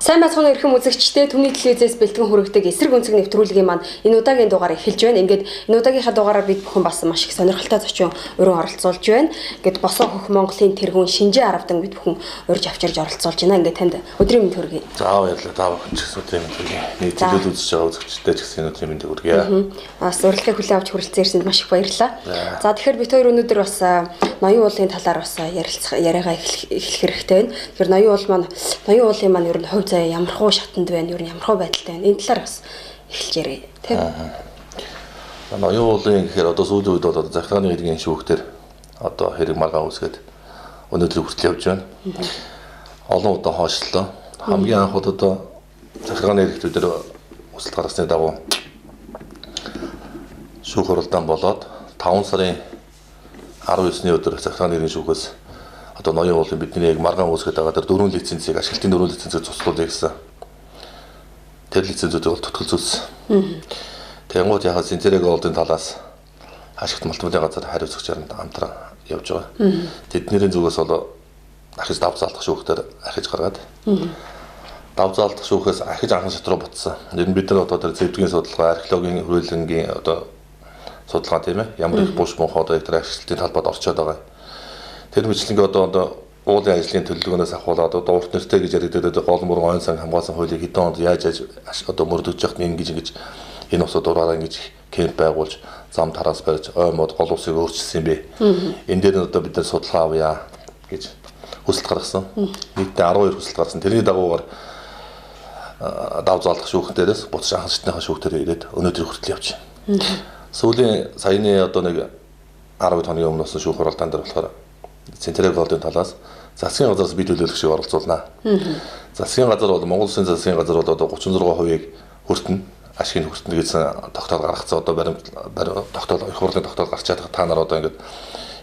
Сайн бацхан эрхэм үзэгчдээ Түмний телевизээс бэлтгэн хүргэдэг эсрэг өнцөг нэвтрүүлгийн маань энэ удаагийн дугаар эхэлж байна. Ингээд энэ удаагийнхаа дугаараар бид бүхэн бас маш их сонирхолтой зочин өрөө оролцуулж байна. Ингээд босоо хөх Монголын тэргүүн Шинжээ Аравдан бид бүхэн урьж авчирж оролцуулж байна. Ингээд танд өдрийн мэнд хүргэе. За баярлалаа. Та бүхэн ч гэсэн өдрийн мэнд хүргэе. Нэг телевиз үзэж байгаа үзэгчдээ ч гэсэн өдрийн мэнд хүргэе. Бас урилгыг хүлээн авч хүрэлцэн ирсэнд маш их баярлалаа. За тэгэхээр бид хоёр өнөөдөр бас ноён уулын талаар бас яриагаа эхлэх хэрэгтэй байна. Тэгэхээр ноён уулын маань ер нь хувь заяа ямар хуу шатанд байна, ер нь ямар хуу байдалтай байна. Энэ талаар бас эхэлж ярив. Тийм. Ноён уулын гэхээр одоо сүүлийн үед бол захиргааны иргэн шүүхтэр одоо хэрэг маргаан үсгээд өнөөдөр хүртэл явж байна. Олон удаа хоошлоо. Хамгийн анх одоо захиргааны иргэдүүдээр үсэлт гаргасны дагуу шүүх хуралдаан болоод 5 сарын 19-ний өдөр захиргааны иргэн шүүхээс одоо ноён уулын бидний яг маргаан үсгээд байгаа дээр 4 лицензийг ашиглалтын 4 лицензийг цуцлуулъя гэсэн. Тэр лицензүүдийг бол тутгал зүйлсэн. Тэнгууд яхаа Синтерэг голдын талаас ашигт малтмын газар хариуцагчаар хамтран явж байгаа. Тэдний зүгээс бол ахиж давж заалдах шүүхтэр ахиж гаргаад давж заалдах шүүхээс ахиж анхан шат руу буцсан. Ер нь бид нар одоо тэр зэвдгийн судалгаа, археологийн хүрээлэнгийн одоо судалгаа тийм ээ. Ямар их буш мөнх одоо тэр ашиглалтын талбайд орчоод байгаа. Тэр мэтлэнгээ одоо уулын ажлын төлөвлөгөөнөөс ахуулаад одоо урт нэртэй гэж яригдээд гол мөрөн ойн сан хамгаалсан хуулийг хэдэн онд яаж одоо мөрдөгж яхад ингэж энэ усууд ураараа ингэж кемп байгуулж зам тараас барьж ой мод гол усыг өөрчилсөн юм бэ. Энэ дээр одоо бид нар судалгаа авъя гэж хүсэлт гаргасан. Нийтдээ 12 хүсэлт гаргасан. Тэрний дагуугаар давж заалдах шүүхэн дээрээс буцаж анхан шатныхаа шүүхтэр ирээд өнөөдөр хүртэл явж байна. Сүүлийн саяны одоо нэг 10 хоногийн өмнөөс шүүх хуралдаан дээр болохоор Централ голдын талаас засгийн газараас бие төлөөлөгчийг оролцуулнаа. Засгийн газар бол Монгол Улсын засгийн газар бол одоо 36% хүртэнэ. Ашигын хүртэнэ гэсэн тогтоол гаргацсан. Одоо тогтоол их хурлын тогтоол гарч чадах та нар одоо ингээд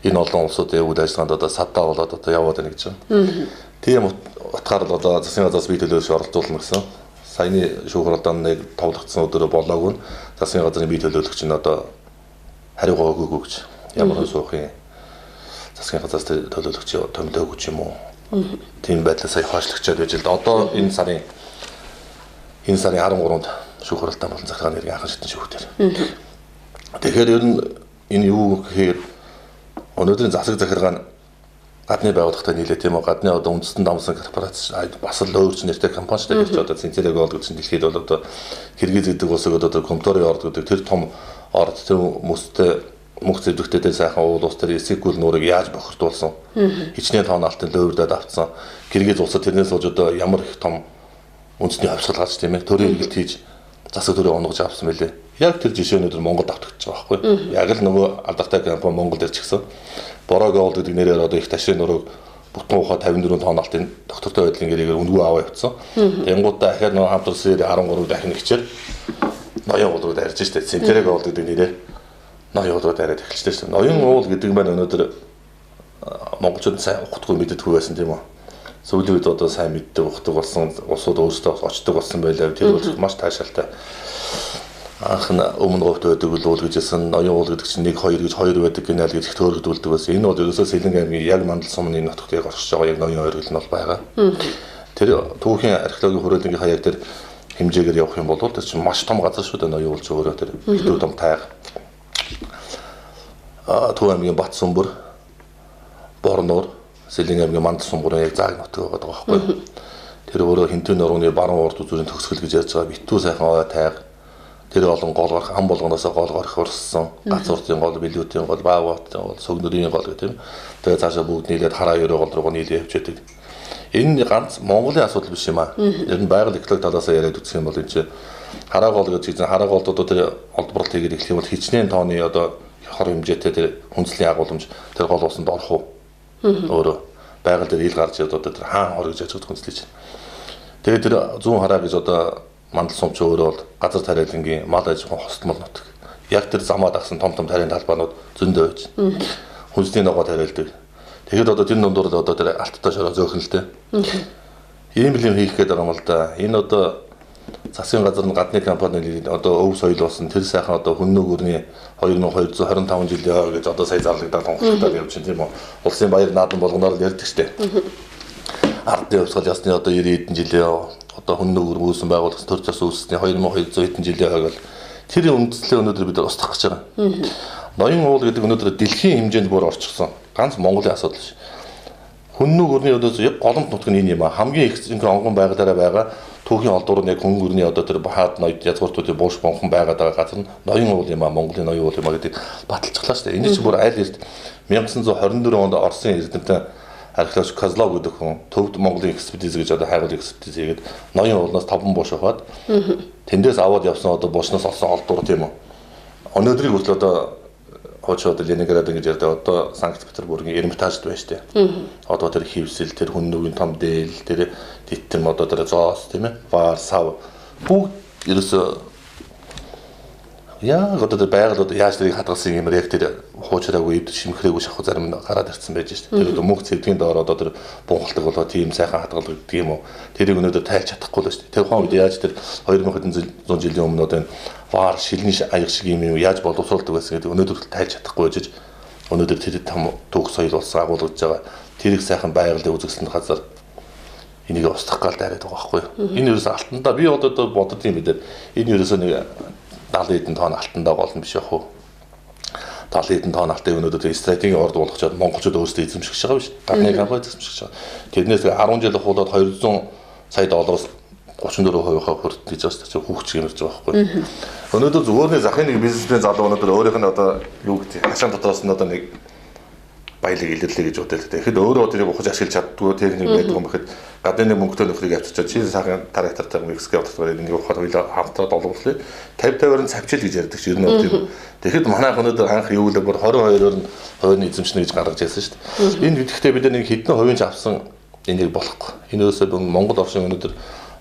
энэ олон улсуудын үйл ажиллагаанд одоо саддаа болоод одоо яваад байна гэж байна. Тийм утгаар л одоо засгийн газараас бие төлөөлөгч оролцуулна гэсэн. Саяны шүүх хуралдааны товлогдсон өдрөө болоогүй нь засгийн газрын бие төлөөлөгч нь одоо хариугаа өгөөгүй гэж ямар суух юм. Засгийн газраас төлөөлөгч томилоогүй ч юм уу. Тийм байдлаар сая хойшлогчод байж л одоо энэ сарын 13-нд шүүх хуралдаан болон захиргааны иргэн анхан шатны шүүхтэр. Тэгэхээр ер нь энэ юу гэхээр өнөөдрийн засаг захиргаа нь гадны байгууллагатай нийлээ тийм үү. Гадны одоо үндэстэн дамсан корпорац бас л өөрч нэртэй компанитай гэж одоо Центрэг голд гэсэн дэлхийд бол одоо Киргиз гэдэг улсыг одоо компьютерийн орд гэдэг тэр том орд тэр хүмүүстэй мөнх зэвдэгтэй дээр сайхан уул ус тэр эсэггүй нуурыг яаж бохирдуулсан. Хичнээн тооналтын лөөврөдөд авцсан. Киргиз улсад тэрнээс болж одоо ямар их том үндэсний хавьсгал гарч тийм ээ. Төрийн эргэлт хийж засаг төрөө онгож авсан мөлий. Яг тэр жишээнүүд нь Монголд автагдчих байгаа байхгүй. Яг л нөгөө алдартай компани Монголд ирчихсэн. Бороо голд гэдэг нэрээр одоо их ташрын нурыг бүтэн ухаа 54 тооналтын доктортой байдлын гэрээгээр үнгүү аваа явцсан. Тэнгуудаа ахаар нөгөө хамтрсан 13 дахин ихчээр ноён уул руу дайрж штэ. Центрэг голд гэдэг нэрээр ноён уул руу дайраад эхэлчихсэн штэ. Ноён уул гэдэг маань өнөөдөр монголчууд сайн ухтгүй мэддэггүй байсан тийм үү. Сүүлийн үед одоо сайн мэддэг ухдаг болсон улсууд өөрсдөө очдог болсон байлаа. Тэр бол маш таашаалтай. Анх нь өмнө говьд байдаг уул гэжсэн ноён уул гэдэг чинь 1 2 гэж 2 байдаг гинэ л гэж их төөрөгдүүлдэг байсан. Энэ бол ерөөсөө Сэлэнг аймгийн яг мандал сумны нутагт яг оршиж байгаа яг ноён ойргол нь бол байгаа. Тэр түүхийн археологийн хүрээлэнгийн хаяг дээр хэмжээгээр явах юм бол тэр чинь маш том газар шүү дээ ноён уул зөвөрөө тэр хэдүү том тайга. Төв аймгийн Батсүмбэр, Борнуур, Сэлэнг аймгийн мандал сумбурын яг зааг нутаг байгаа байхгүй. Тэр өөрөө хинтэн нурууны баруун урд үзүүрийн төгсгөл гэж ярьж байгаа битүү сайхан ой тайга. Тэр олон гол гарах ам болгоноосоо гол гарах урссан гацууртын гол, билүүтийн гол, баагуутын гол, сүгнөрийн гол гэх юм. Тэгээ цаашаа бүгд нийлээд хараа ерөө гол руу нийлээ явж байдаг. Энэ ганц Монголын асуудал биш юм аа. Ер нь байгаль экологи талаас яриад үзэх юм бол энэ чинь хараа гол гэж чинь хараа голд одоо тэр олдборлт хийгээд эхлэх юм бол хичнээн тооны одоо хор хэмжээтэй тэр хүнслийн агуулмж тэр гол усанд орох уу? Өөрөө байгаль дээр ил гарч одоо тэр хаан хор гэж ажигддаг хүнслэж. Тэгээ тэр зүүн хараа гэж одоо мандал сумч өөрөө бол газар тариалангийн мал аж ахуйн хостмол нутаг. Яг тэр замаа дагсан том тарийн талбаанууд зөндөө байж. Хүнсний ногоо тариалдаг. Тэгэхээр одоо тэр дундуур одоо тэр алттай шороо зөөхөн л дээ. Ийм юм хийх гээд байгаа юм л да. Энэ одоо засгийн газар нь гадны компани одоо өв соёл болсон тэр сайхан одоо хүн нүгүрний 2225 жилийн гэж одоо сая зарлагдаад тонхолтод явж байна тийм үү. Улсын баяр наадам болгоноор л ярьдаг штеп. Ардын хувьсгал ясны одоо 90 хэдэн жилийн одоо хүн нүгүр үүсэн байгууллагын төр зас үүссний 2200 хэдэн жилийн хойг бол тэр үндслээ өнөөдөр бид устгах гэж байгаа. Ноён уул гэдэг өнөөдөр дэлхийн хэмжээнд бүр орчихсон. Ганц Монголын асуудал ш. Хүн нүгүрний өнөөдөр голомт нутг нь энэ юм а. Хамгийн их онгон байгалаараа байгаа түүхийн олдвор нь яг хүн гүрний одоо тэр бахад ноёд язгууртуудын бууш бонхон байгаад байгаа газар нь ноён уул юм а. Монголын ноён уул юм а гэдэг баталцглаа шүү дээ. Энэ чинь бүр аль эрт 1924 онд Оросын эрдэмтэн археолог Козлов гэдэг хүн төвд Монголын экспедиц гэж одоо хайгуул экспедиц хийгээд ноён уулнаас 5 бууш аваад тэндээс аваад явсан одоо буушнаас олсон олдвор тийм үү. Өнөөдрийг хүртэл одоо хойч одоо Ленинград гэж ярьдаг одоо Санкт-Петербургийн Эрмитажд байна шүү дээ. Одоо тэр хивсэл тэр хүн нүгийн том дээл тэр титэм одоо тэр зоос тийм ээ. Вар сав бүгд ерөөсөө яа одоо тэр байгаль одоо яаж тэрийг хадгалсан юм яг тэр хуучраагүй шимхрээгүй шахуу зарим нь гараад ирсэн байж шүү дээ. Тэр одоо мөнх цэвдгийн доор одоо тэр бунхалтаг болоо тийм сайхан хадгалдаг юм уу. Тэрийг өнөөдөр тайлж чадахгүй л шүү дээ. Тэрхон үед яаж тэр 2100 жилийн өмнө одоо энэ вар шилний аяг шиг юм яаж боловсруулдаг байсан гэдэг өнөөдөр тайлж чадахгүй байж өнөөдөр тэр том түүх соёл болсон агуулгаж байгаа. Тэрийг сайхан байгаль үзэгсэлэн газар энийг устгах гал дайраад байгаа байхгүй юу. Энэ ерөөсөө алтандаа би одоо бодод юм бидээ. Энэ ерөөсөө нэг 70 хэдэн тонн алтандаа болно биш яах вэ? 70 хэдэн тонн алтыг өнөөдөр стратегийн орд болгочоод монголчууд өөрсдөө эзэмшиж байгаа биш. Гадны компани эзэмшиж байгаа. Тэрнээс 10 жил хуулаад 200 сая доллараас 34% хүрэх гэж байна ч хүүхч гэмэрж байгаа байхгүй. Өнөөдөр зөвхөн захын нэг бизнесмен залуу өнөөдөр өөрийнх нь одоо юу гэдэг хашаан дотроос нь одоо нэг баялаг илэрлээ гэж боддог. Тэгэхэд өөрөө тэрийг ухаж ашиглаж чаддгүй техник байдаг юм бэхэд гадны нэг мөнгөтэй нөхрийг авчирчаад чи сайхан трактортай Мексик авчихвал энийг ухаад хоёлаа хамтраад олгорлоо 50-50-аар цавчил гэж ярьдаг чи ер нь тийм. Тэгэхэд манайх өнөөдөр анх юу л бүр 22-оор нь хувийн эзэмшнэ гэж гаргаж ирсэн шүү дээ. Энэ гэхдээ бид нэг хэдэн хувийн ч авсан энийг болохгүй. Энэ өсөө Монгол оршин өнөөдөр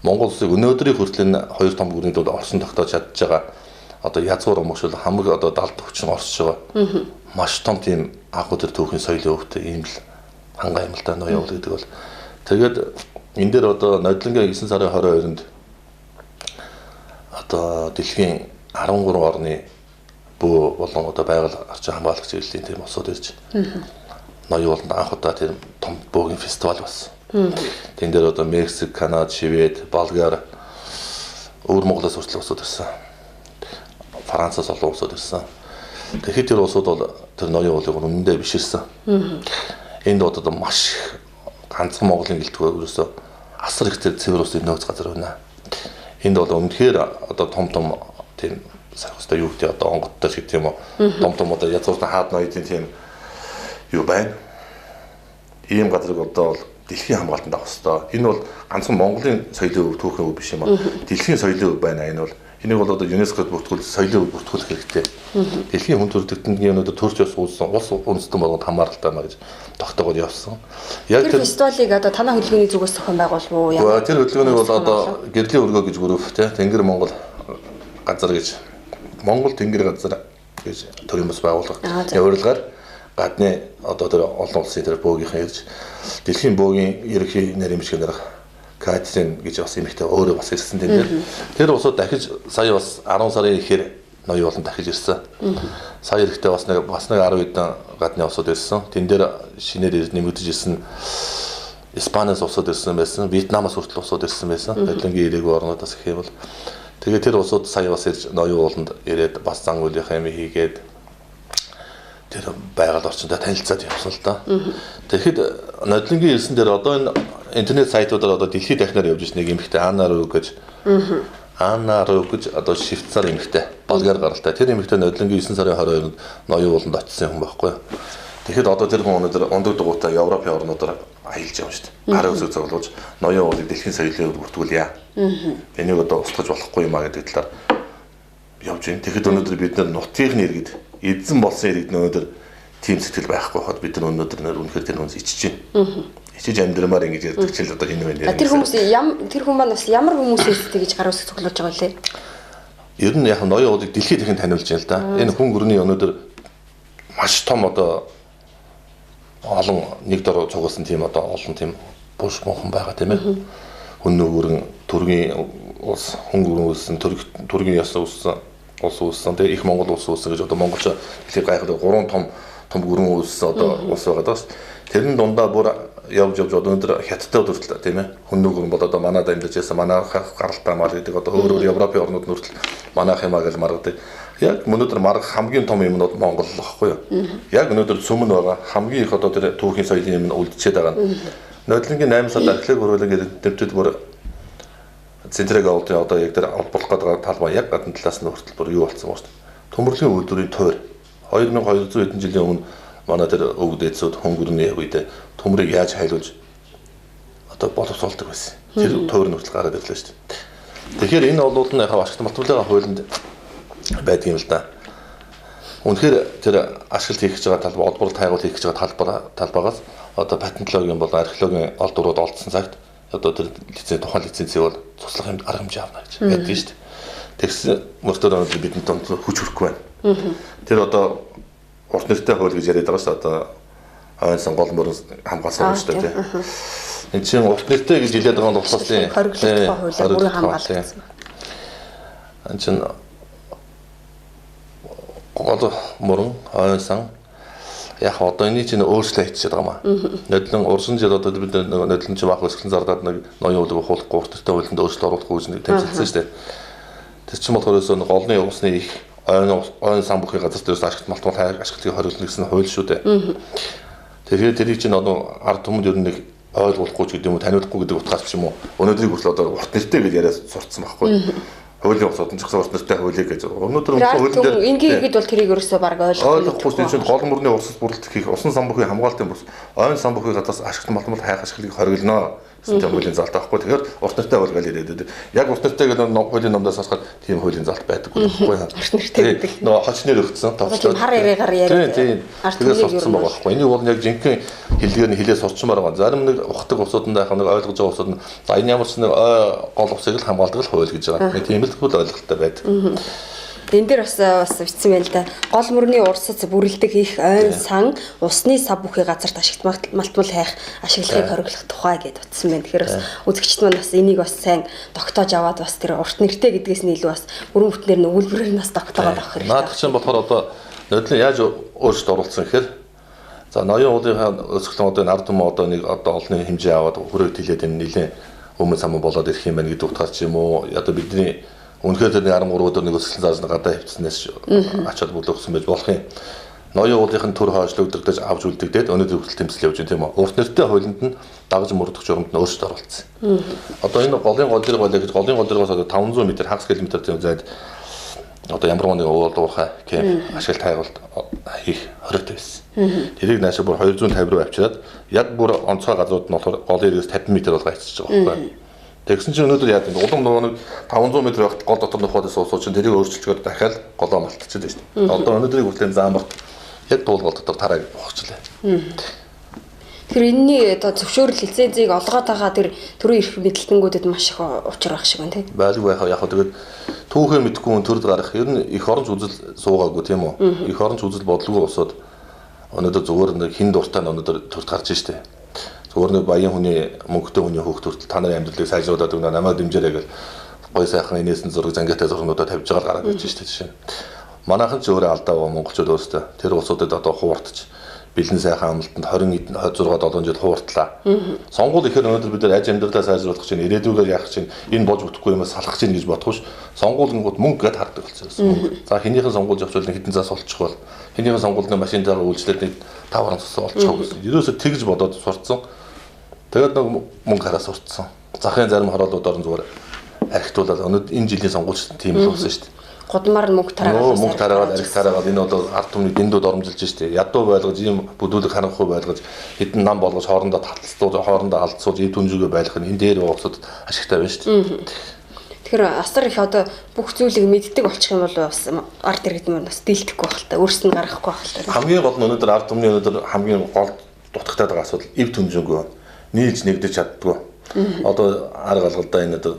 Монгол улсыг өнөөдрийн хүртэл энэ хоёр том гүрний дууд орсон тогтоож чадж байгаа. Одоо язгуур өмгшүүл хамаг одоо далд хүчин орсож байгаа. Маш том тийм агуу төр түүхийн соёлын өвтэй ийм л хангай юм л та ноён уул гэдэг бол. Тэгээд энэ дээр одоо нодлонгийн 9 сарын 22-нд одоо дэлхийн 13 орны бөө болон одоо байгаль орчин хамгаалагч хэллийн тийм усууд ирж. Ноён ууланд анх удаа тийм том бөөгийн фестивал болсон. Тэн дээр одоо Мексик, Канада, Швед, Болгар, өвөр Монголоос хүртэл усууд ирсэн. Францаас олон улсууд ирсэн. Тэгэхээр тэр улсууд бол тэр ноён уулыг үнэндээ биширсэн. Энд одоо маш ганцхан Монголын гэлтгөө ерөөсөө асар их тэр цэвэр усын нөөц газар байна. Энд бол үнэхээр одоо том тийм сархстай юу гэдэг одоо онгодтой шиг тийм үү. Том одоо язгууртан хаад ноёдын тийм юу байна. Ийм газрыг одоо дэлхийн хамгаалтанд авах хэрэгтэй. Энэ бол ганцхан Монголын соёлын өв түүхэн өв биш юм аа. Дэлхийн соёлын өв байна энэ бол. Энийг бол одоо ЮНЕСКОд бүртгүүл соёлын өв бүртгүүлэх хэрэгтэй. Дэлхийн хүн төрөлхтөндийн өнөөдөр төрч ус уулсан улс үндэстэн болгонд хамааралтай маа гэж тогтоогод явсан. Яг тэр фестивалыг одоо танай хөдөлгөөний зүгээс зохион байгуулв уу? Тэр хөдөлгөөнийг бол одоо гэрлийн өргөө гэж бүрөв те Тэнгэр Монгол газар гэж Монгол Тэнгэр газар гэж төрийн бас байгууллага явуулгаар гадны одоо тэр олон улсын тэр бөөгийнхэн ирж дэлхийн бөөгийн ерөнхий нарийн бичгээр Катрин гэж бас эмэгтэй өөрөө бас ирсэн тийм дээр. Тэр улсууд дахиж сая бас 10 сарын ихээр ноён ууланд дахиж ирсэн. Сая эрэхтэй бас нэг 10 хэдэн гадны улсууд ирсэн. Тэн дээр шинээр нэмэгдэж ирсэн Испаниас улсууд ирсэн байсан, Вьетнамаас хүртэл улсууд ирсэн байсан. Бодлонгийн ирээгүй орнуудаас их юм бол. Тэгээд тэр улсууд сая бас ирж ноён ууланд ирээд бас зан үйлийнхээ юм хийгээд тэр байгаль орчиндөө танилцаад явсан л да. Тэгэхэд нодлонгийн ирсэн дээр одоо энэ интернет сайтуудаар одоо дэлхийд дахнаар явж ирсэн нэг эмэгтэй Анна Руг гэж одоо Швейцар эмэгтэй Болгар гаралтай. Тэр эмэгтэй нодлонгийн 9 сарын 22-нд ноён ууланд очсон юм байхгүй. Тэгэхэд одоо тэр хүн өнөөдөр ондог дугуйтай Европын орнуудаар аялж явна шүү дээ. Гарын үсэг цуглуулж ноён уулыг дэлхийн соёлын өв бүртгүүлье. Энийг одоо устгаж болохгүй юм а гэдэг талаар явж байна. Тэгэхэд өнөөдөр бид нар нутгийн иргэд эзэн болсон иргэд өнөөдөр тийм сэтгэл байхгүй хаад бид нар өнөөдөр үнэхээр тэр хүнс ичж байна. Ичж амьдрмаар ингэж ярьдаг ч л одоо энэ байна. Тэр хүмүүс тэр хүн маань бас ямар хүмүүсээс тэгж гар үсэг цуглуулж байгаа вэ? Ер нь яг ноён уулыг дэлхийд дахин таниулж байна л да. Энэ хүн гүрний өнөөдөр маш том одоо олон нэг дор цугулсан тийм одоо олон тийм буш монхон байгаа тийм ээ. Хүн нөгөөрн төргийн улс хөнгөрөн үлсэн төргийн яс улсан улс улсан тэгээ их Монгол улс улсан гэж одоо монголч хэлэх гайхаад 3 том гүрэн улс одоо улс байгаа даа. Тэрний дундаа бүр явж одоо өнөөдөр хятадтай хүртэл тийм ээ хөнөөгөр бол одоо манайд амьдарч байсан манайх гаралтай мал гэдэг одоо өөр Европын орнууд нүртэл манайх юмаа гэж маргадаг. Яг өнөөдөр маргах хамгийн том юмнууд Монгол л багхгүй юу? Яг өнөөдөр цөмөн байгаа хамгийн их одоо тэр түүхийн соёлын юм үлдчихэд байгаа нь. Нодлонгийн 8 сард археологи хөрвүүлэн гэдэг бүр центрэг авалтын одоо яг тэр олборлох гэдэг талбай яг гадна талаас нь хүртэл бүр юу болсон байна шүү дээ. Төмөрлөгийн үйлдвэрийн тойр 2200 хэдэн жилийн өмнө манай тэр өвөг дээдсүүд хөнгөрний үед төмрийг яаж хайлуулж одоо боловсруулдаг байсан. Тэр тойр нь хүртэл гараад ирлээ шүү дээ. Тэгэхээр энэ олууд нь яхаа ашигт малтруулгын хуулинд байдаг юм л да. Үнэхээр тэр ашиглалт хийх гэж байгаа талбай, олборлолт хайгуул хийх гэж байгаа талбайгаас одоо патентологийн бол археологийн олдврууд олдсон цагт одоо тэр тухайн лицензийг бол цуслах юм арга хэмжээ авна гэж байдаг шүү дээ. Тэгсэн мөртөө өнөөдөр бидэнд хүч хөрөхгүй байна. Тэр одоо урт нэртэй хууль гэж яриад байгаа шүү дээ. Одоо хойнсон гол мөрөн хамгаалсан шүү дээ. Энд чинь урт нэртэй гэж хэлээд байгаа нь болохоор тийм хориглолттой хуулиар бүрэн хамгаалсан. Энд чинь гол мөрөн хойнсон яг одоо энэ чинь өөрчлөлт хийчихэж байгаа юм. Нодлон урсан жил одоо бид нодлон чинь баг өсгөн зардаад нэг ноён уулыг хуулахгүй урт нэртэй хуулинд өөрчлөлт оруулахгүй гэж тэмцэлсэн шүү дээ. Тэр чинь болохоор голны усны их ойн сан бүхий газар дээрээс ашигт малтуул ашиглахыг хориглоно гэсэн хууль шүү дээ. Тэгэхээр тэрийг чинь одоо ард түмэнд ер нь нэг ойлгуулахгүй ч гэдэг юм уу таниулахгүй гэдэг утгаас ч юм уу өнөөдрийг хүртэл одоо урт нэртэй гэж яриад сурцсан байхгүй. Хуулийн усууд нь ч гэсэн урт нэртэй хуулийг гэж өнөөдөр хуулийн дээр ингийн ихэд бол тэрийг ерөөсөө баг ойлгохгүй чинь гол мөрний урсгал бүрэлдэх хийх усан сан бүхий хамгаалтын бус ойн сан бүхий газраас ашигт малтуул хайх ашиглахыг хориглоно. Гэсэн хуулийн залт байхгүй. Тэгэхээр урт нэртэй хууль гэж яриад. Яг урт нэртэй гэдэг нь хуулийн номдоос харахад тийм хуулийн залт байдаггүй байхгүй. Урт нэртэй гэдэг. Нөгөө хочнэр өгсөн товчлоо. Хар яриагаар яриад. Тийм. Тэгээд сурцсан байгаа байхгүй. Энийг бол яг жинхэнэ хэлгээр нь хэлээ сурчмаар байгаа. Зарим нэг ухдаг усууданд яг нэг ойлгож байгаа усууд нь за энэ ямар ч нэг гол усыг л хамгаалдаг л хууль гэж байгаа. Тийм л хөл ойлголттой байдаг. Энд дээр бас бичсэн байл да. Гол мөрний урсц бүрэлдэх их ойн сан усны сав бүхий газарт ашигт малтмал хайх ашиглахыг хориглох тухай гэж утсан байна. Тэгэхээр бас үзэгчд маань бас энийг бас сайн тогтоож аваад бас тэр урт нэртэй гэдгээс нь илүү бас бүрэн бүтнээр нь өгүүлбэрээр нь бас тогтоогоод авах хэрэгтэй. Наадах чинь болохоор одоо нодлон яаж өөрчлөлт оруулсан гэхээр за ноён уулынхаа өсгөлөн одоо энэ ард түмэн одоо нэг одоо олонний хэмжээ аваад хүрээ тэлээд энэ нэлээд өмнө саман болоод ирэх юм байна гэдэг утгаар ч юм уу одоо бидний үнэхээр тэр 13 өдөр нэг өсгөлэн зааж гадаа хөвцснээс ачаад бүлэгсэн байж болох юм. Ноён уулынхын төр хойшлогдогдож авч үлдэгдээд өнөөдөр хүртэл тэмцэл явж байна тийм үү. Урт нэртэй хуулинд нь дагаж мөрдөх журамд нь өөрчлөлт оруулсан. Одоо энэ голын гол дэрэг байлаа гэж голын гол дэрэгээс одоо 500 м хагас километр тийм зайд одоо ямар нэг уул дуурхай кемп ашиглалт хайгуулт хийх хоригтой байсан. Тэрийг наашаа бүр 250 руу авчираад яг бүр онцгой газрууд нь болохоор голын дэрэгээс 50 м бол гайцчих байгаа байхгүй. Тэгсэн чинь өнөөдөр яа гэвэл улам нөгөө 500 м байхад гол дотор нөхөд суусан чинь тэрийг өөрчилчгээд дахиад голоо малтчихсан шүү дээ. Одоо өнөөдрийг хүртэл заамбарт яг дуул гол дотор тараа ухчлаа. Тэгэхээр энэний одоо зөвшөөрөл лицензийг олгоод байгаа тэр төрийн эрх мэдэлтэнгүүдэд маш их учир байх шиг байна тийм. Байлгүй байхаа яг тэгээд түүхээ мэдхгүй хүн төрд гарах ер нь их оронч үзэл суугаагүй тийм үү. Их оронч үзэл бодлого усууд өнөөдөр зүгээр нэг хин дуртай өнөөдөр төрд гарч штэ. Зүгээр нэг баян хүний мөнгөтэй хүний хөөхт хүртэл та нарын амьдралыг сайжруулад өгнө намайг дэмжээрэй гэж гой сайхан инээсэн зураг зангиатай зургуудаа тавьж байгаа гараад ирж штэ жишээ. Манайхан ч өөрөө алдаа байгаа монголчууд өөрсдөө тэр улсуудад одоо хууртаж бэлэн сайхан амлалтанд 26 7 жил хууртлаа. Сонгуул ихээр өнөөдөр бид нар аж амьдралаа сайжруулах чинь ирээдүйгээр яах чинь энэ болж бүтэхгүй юмас салах чинь гэж бодохш сонгуулингууд мөнгө гэд хардаг болсон. За хинийхэн сонгуул явуул хэдэн заас олчих бол хинийхэн сонгуулны машинтайгаар үйлчлээд нэг 5 цус олчих гэсэн. Ерөөсө тэгж бодоод сурцсан. Тэгээд нэг мөнгө хараа сурцсан. Захын зарим хороолуудаар нь зүгээр архитуулаад өнөөдөр энэ жилийн сонгуульч тийм л болсон шүү дээ. Гудмаар мөнгө тараагаад мөнгө тараагаад арх тараагаад энэ бол ард түмний дэндүүд оромжилж штэ. Ядуу байлгаж ийм бүдүүлэг харанхуй байлгаж хэдэн нам болгож хоорондоо таталцуулж хоорондоо алдцуулж эд түнжүүгээ байлгах нь энэ дээр уусууд ашигтай байна штэ. Тэгэхээр асар их одоо бүх зүйлийг мэддэг болчих юм бол бас ард иргэд нь бас дийлдэхгүй байх л та өөрсөнд гаргахгүй байх л та. Хамгийн гол нь өнөөдөр ард түмний өнөөдөр хамгийн гол дутагтай байгаа асуудал эв түнжэнгөө нийлж нэгдэж чаддгүй. Одоо арга алгалдаа энэ одоо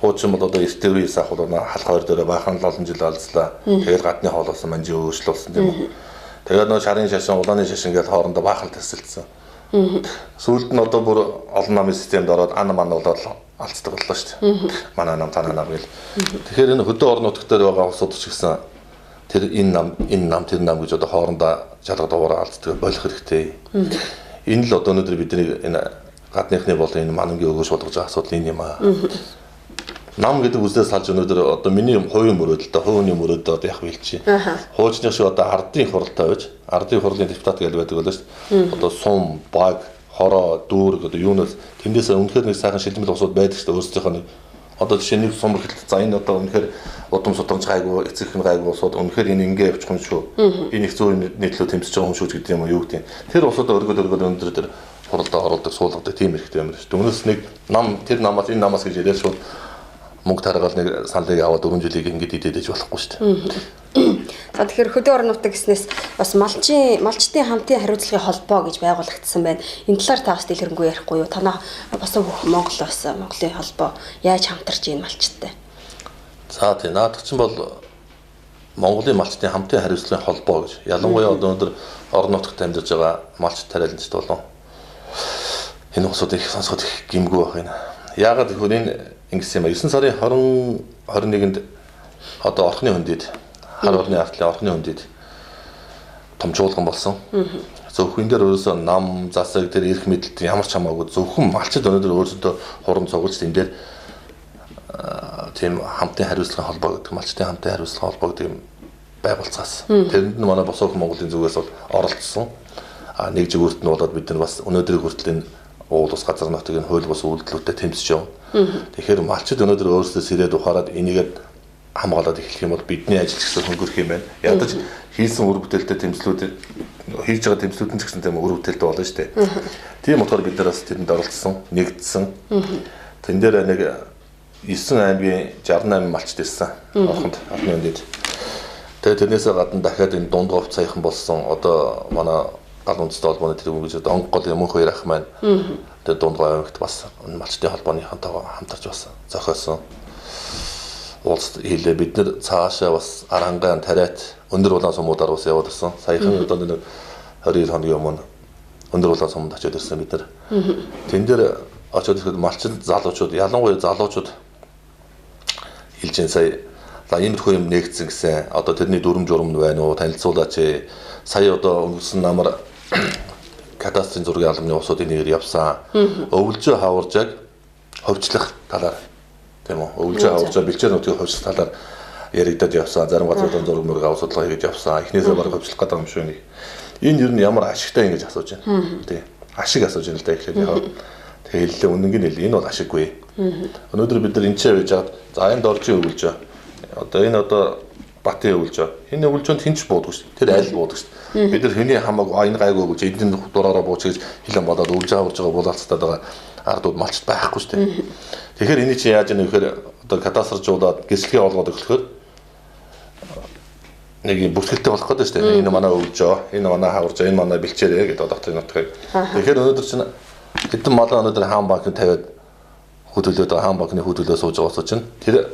хуучин бол одоо эртний сах бол халах хоёр дээр баахан олон жил алдлаа. Тэгээд гадны хоолойсон манжи өөрчлөлсөн тийм үү. Тэгээд нөө шарын шашин, улааны шашин гэж хоорондоо баахан тасалдсан. Сүүлд нь одоо бүр олон намын системд ороод ан ман болоод алддаг боллоо шүү дээ. Манай нам танаа нам гэл. Тэгэхээр энэ хөдөө орон нутгад байгаа улсууд ч гэсэн тэр энэ нам тэр нам гэж одоо хоорондоо жалга дуурай алддаг болох хэрэгтэй. Энэ л одоо өнөөдөр бидний энэ гадныхны бол энэ манангийн өгөөж болгож байгаа асуудал энэ юм аа. Нам гэдэг үслээс салж өнөөдөр одоо миний хувийн мөрөөдөлтөд хувийн мөрөөдөлд одоо яг хэлчихье. Хуучны шиг одоо ардын хуралтай байж ардын хурлын депутат гэж байдаг болоо шүү дээ. Одоо сум, баг, хороо, дүүрэг одоо юунаас тэндээс үнэхээр нэг сайхан шилмэл усууд байдаг шүү дээ. Өөрсдийнхөө нэг одоо жишээ нэг сум хэлт за энэ одоо үнэхээр удам судамж гайгүй эцэг хэн гайгүй усууд үнэхээр энэ ингээ явчих юм шүү. Энэ их зүүн нийтлүү тэмцэж байгаа юм шүү гэдэг юм уу юу гэдэг. Тэр усууд өргөд өндөр тэр хуралдаа оруулдаг суулгадаг тийм хэрэгтэй юм шүү. Өмнөөс нэг нам тэр намаас энэ намаас гэж яриад шууд мөнгө таргаал нэг саналыг аваад 4 жилийг ингэж идэж болохгүй шүү дээ. За тэгэхээр хөдөө орон нутаг гэснээс бас малчтын хамтын хариуцлагын холбоо гэж байгуулагдсан байна. Энэ талаар та бас дэлгэрэнгүй ярихгүй юу? Танаа босон бүх Монголоос Монголын холбоо яаж хамтарч ийн малчттай? За тийм наадах чинь бол Монголын малчтын хамтын хариуцлагын холбоо гэж. Ялангуяа өнөөдөр орон нутагт амьдарч байгаа малч тариаланчд болон энэ усуудыг сонсоход их гимгүү байх юм. Яагаад гэвэл энэ ингэсэн юм а 9 сарын 21-нд одоо орхны хөндөд хар орны артлын орхны хөндөд том чуулган болсон. Зөвхөн дээр өөрөөсөө нам засаг тэр эрх мэдэлт ямар ч хамаагүй зөвхөн малчд өнөөдөр өөрсдөө хуран цугулж энэ дээр тийм хамтын хариуцлагын холбоо гэдэг малчтын хамтын хариуцлагын холбоо гэдэг юм байгуулцгаасан. Тэрэнд нь манай босоо Монголын зүгээс бол оролцсон. Нэг зүгээрт нь болоод бид нар бас өнөөдрийн хүртэл энэ уул ус газар нутгийн хууль бус үйлдэлүүдэд тэмцэж явна. Тэгэхээр малчд өнөөдөр өөрсдөө сэрээд ухаарад энийгээд хамгаалаад эхлэх юм бол бидний ажил гэсэн хөнгөрөх юм байна. Ядаж хийсэн үр бүтээлтэй тэмцлүүд хийж байгаа тэмцлүүд нь ч гэсэн тийм үр бүтээлтэй болно шүү дээ. Тийм болохоор бид нар бас тэрэнд оролцсон, нэгдсэн. Тэн дээр нэг 9 аймгийн 68 малчд ирсэн. Орхонд орхны хөндөд. Тэгээд тэрнээсээ гадна дахиад энэ дунд говь саяхан болсон одоо манай гал үндэстэй холбооны тэр юм гэж одоо онгол юм хоёр ах маань тэр дунд говь аймагт бас малчтын холбооныхантайгаа хамтарч бас зохиосон. Улс хэлээ бид нар цаашаа бас арангаан тариат өндөр улаан сумуудаар бас яваад ирсэн. Саяхан одоо нэг 22 хоногийн өмнө өндөр улаан сумд очиод ирсэн бид нар. Тэн дээр очиод ирэхэд малчд залуучууд ялангуяа залуучууд хэлжэн сая за иймэрхүү юм нэгдсэн гэсэн одоо тэрний дүрм журам байна уу танилцуулаач. Сая одоо өнгөрсөн намар кадастрын зургийн албаны усуудын нэгээр явсан. Өвлжөө хаваржааг ховчлох талаар тийм үү? Өвлжөө хаваржаа бэлчээр нутгийн ховчлох талаар яригдаад явсан. Зарим газруудын зураг мөрөг авах хийж явсан. Эхнээсээ бараг ховчлох гэдэг юм шүү нэг. Энэ юу н ямар ашигтай ингэж асууж байна. Тийм. Ашиг асууж байна л да ихлээр яа. Тэгээ хэллээ үнэнгийн хэл энэ бол ашиггүй. Өнөөдөр бид нар энэ ч байж хаад за энэ доржийн өвлжөө. Одоо энэ одоо батын өвлжөө. Энэ өвлжөөнд хинч буудаг шүү. Тэр айл буудаг шүү. Бид нар хүний хамаагүй энэ гайгүй гэж эдийн дураараа бууч гэж хэлэн бодоод өвлж аварж байгаа булаацтаад байгаа ардууд малчд байхгүй шүү дээ. Тэгэхээр энийг чи яаж яах вэ гэхээр одоо кадастржуулаад гэрчлэгээ олгоод өглөхөөр нэг бүртгэлтэй болох гэдэг шүү дээ. Энэ манай өвлжөө, энэ манай хаваржаа, энэ манай бэлчээрээ гэдэг доктор нутгийг. Тэгэхээр өнөөдөр чинь хэдэн малаа өнөөдөр хаан банкнд тавиад хөдөлөөд байгаа хаан банкны хөдөлөө сууж байгаа чинь тэр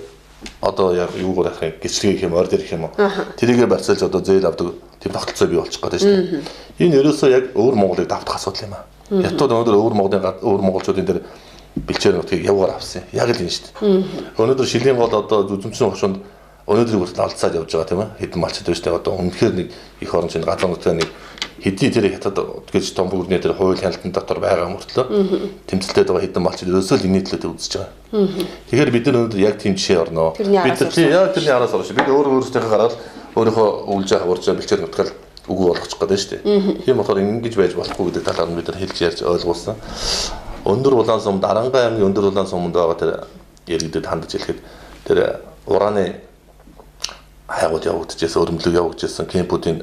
одоо яг юугаар авах юм гэрчлэгийг хэм ордер их юм уу тэрийгэ барьцаалж одоо зээл авдаг тийм тогтолцоо бий болчих гээд шүү дээ. Энэ ерөөсөө яг өвөр Монголыг давтах асуудал юм аа. Ятууд өнөөдөр өвөр монголчуудын дээр бэлчээр нутгийг явгаар авсан. Яг л энэ шүү дээ. Өнөөдөр шилийн гол одоо зүзэмчсэн хошуунд өнөөдрийг хүртэл алдцаад явж байгаа тийм ээ. Хэдэн малчд байна шүү дээ. Одоо үнэхээр нэг их орон чинь газар нутгийн нэг хэдий тэр хятад гэж том бүгдний тэр хууль хяналтын дотор байгаа мөртлөө тэмцэлтэй байгаа хэдэн малчд ерөөсөө л энэ нийтлэлд үзэж байгаа. Тэгэхээр бид нар өнөөдөр яг тийм жишээ орно. Бид яг тэрний араас орно шүү. Бид өөрсдийнхээ гараад өөрийнхөө өвлж аварж бэлчээр нутгаар үгүй болгочих гээд шүү дээ. Тийм болохоор ингэж байж болохгүй гэдэг талаар нь бид нар хэлж ярьж ойлгуулсан. Өндөр улаан сумд Арангаа аймгийн өндөр улаан сумд байгаа тэр яригдэд хандаж хэлэхэд тэр ураны хайгууд явагдчихсан, өрөмлөг явагдчихсан кемпүүдийн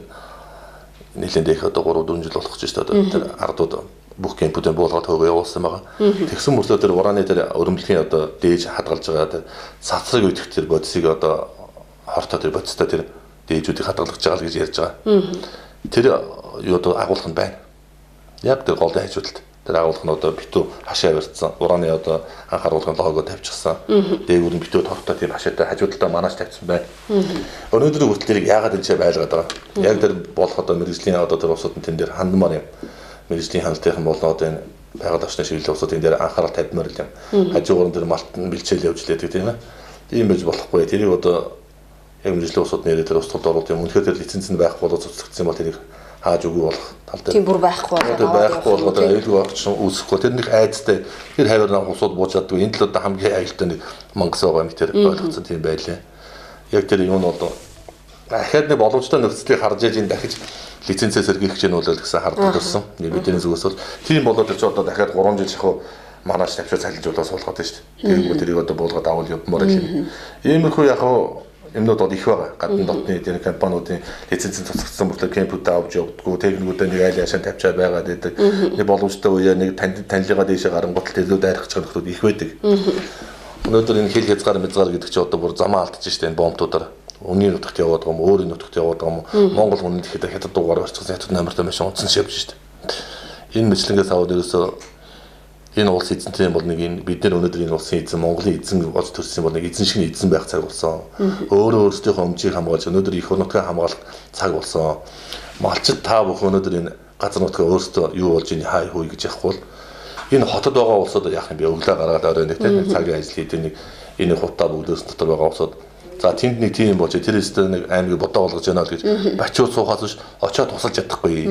нэлээд их одоо 3-4 жил болох ч шүү дээ. Тэр ардууд бүх кемпүүдийн буулгаад хөөгөө явуулсан байгаа. Тэгсэн мөртлөө тэр ураны тэр өрөмлөгийн одоо дээж хадгалж байгаа тэр сацрыг үйдэх тэр бодисыг одоо хортой тэр бодистой тэр дээжүүдийг хадгалж байгаа л гэж ярьж байгаа. Тэр юу одоо агуулгах нь байна. Яг тэр голын хажуудалд тэр агуулгах нь одоо битүү хашаа барьцсан. Ураны одоо анх агуулгын лого тавьчихсан. Дээгүүр нь битүү тортой тийм хашаатай хажуудалдаа манаас тавьсан байна. Өнөөдрийн хүртэл тэрийг яагаад энэ ч байлгаад байгаа. Яг тэр болох одоо мэрэгжлийн одоо тэр усууд нь тэн дээр хандмаар юм. Мэргэжлийн хяналтынхан болоод энэ байгаль орчны чиглэлийн улсууд энэ дээр анхаарал тавьмаар л юм. Хажуугаар дээр малтан бэлчээл явж лээдэг тийм ээ. Ийм байж болохгүй. Тэрийг одоо яг мэргэжлийн улсууд нэрээр тэр устгалд оруулах юм. Үнэхээр тэр лиценз нь байхгүй болоод цуцлагдсан бол тэрийг хааж өгөө болох тал дээр. Тийм бүр байхгүй болгоод аюулгүй багч үүсэхгүй. Тэр нэг айцтай тэр хавар нам усууд бууж чаддгүй. Энэ л одоо хамгийн аюултай нэг мангас байгаа юм тэр ойлгоцсон тийм байлаа. Яг тэр юм нь одоо дахиад нэг боломжтой нөхцөлийг харж яаж энэ дахиж лицензээ сэргийлэх гэж нүүлэл гэсэн харддаг болсон. Бидний зүгээс бол тийм болоод ч одоо дахиад 3 жил шахуу манаач тавьчаа цалинжуулаад суулгаад байна шүү дээ. Тэрийг тэрийг одоо буулгаад авал явмаар юм. Иймэрхүү яг юмнууд бол их байгаа. Гадны дотны тэр компаниудын лицензийн цуцгдсан мөртөө кемпүүд авч явдггүй, техникүүдээ нэг айл яшаа тавьчаад байгаад байдаг. Нэг боломжтой үеэр нэг танилгаа дээшээ гарангуут илүү дайрах гэж нөхдөд их байдаг. Өнөөдөр энэ хил хязгаар мэдгаар гэдэг чинь одоо бүр замаа алдчих шүү дээ энэ бомбтуудаар. Өмнөний нутагт яваад байгаа юм, өөрийн нутагт яваад байгаа юм. Монгол хүн ихэд хятад дугаар орчихсон хятад намартай машин унтсан шивж шүү дээ. Энэ мэтлэнгээс аваад ерөөсөө энэ улс эзэнтэй бол нэг энэ бид нар өнөөдөр энэ улсын эзэн Монголын эзэн болж төрсөн бол нэг эзэн шиг эзэн байх цаг болсон. Өөрөө өөрсдийнхөө өмчийг хамгаалж өнөөдөр их орнотгоо хамгаалах цаг болсон. Малчид та бүхэн өнөөдөр энэ газар нутгаа өөрсдөө юу болж ийн хай хүй гэж яахгүй бол энэ хотод байгаа улсууд яах юм бэ? Өглөө гаргаад орой нэг тийм цагийн ажил хийдэг нэг энэ хутаа бүгдөөс дотор байгаа улсууд. За тэнд нэг тийм болж тэр өстө нэг аймаг бодоо болгож яана л гэж бачууд суухаас биш очиод тусалж чадахгүй.